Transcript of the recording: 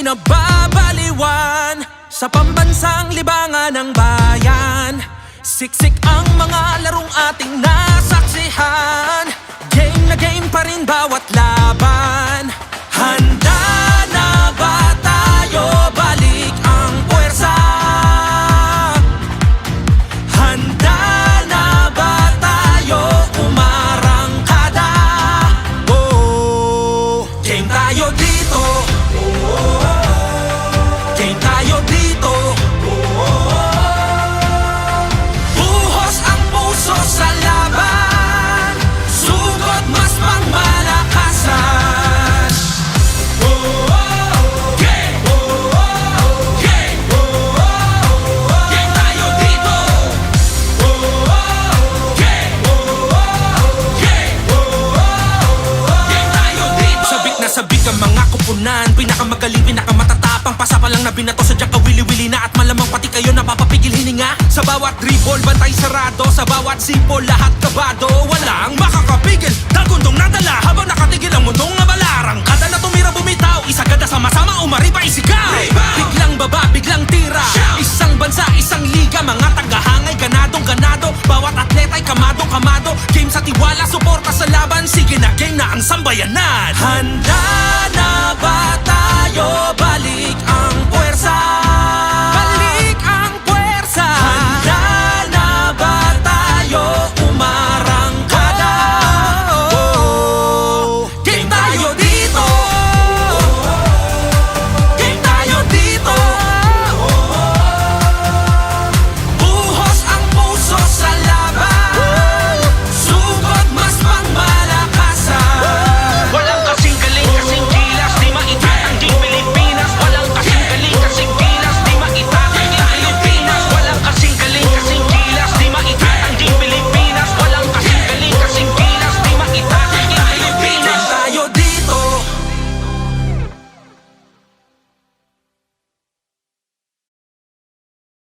Nababaliwan sa pambansang libangan ng bayan. Siksik ang mga larong ating nasaksihan. Game na game pa rin bawat laban. Handa na ba tayo? Balik ang puwersa. Handa na ba tayo? Umarangkada. Oh, game tayo dito. Game tayo dito. Buhos ang puso sa laban. Sugod mas pangmalakasan. Game! Game! Game tayo dito. Game! Game! Game tayo dito. Sabik na sabik ang mga kupunan. Pinakamagaling, pinakamatatapang. Pasa pa lang na binato, sadyang kawili-wili na. At malamang pati kayo napapapigil hininga. Sa bawat dribble, bantay sarado. Sa bawat sipol, lahat kabado. Walang makakapigil, dagundong nadala. Habang nakatigil ang mundong nabalarang. Kada na tumira bumitaw, isagada sama-sama umari pa isigaw. Biglang baba, biglang tira. Isang bansa, isang liga. Mga tagahangay, ganadong ganado. Bawat atleta'y kamadong kamado. Game sa tiwala, suporta sa laban. Sige na, game na ang sambayanan. Handa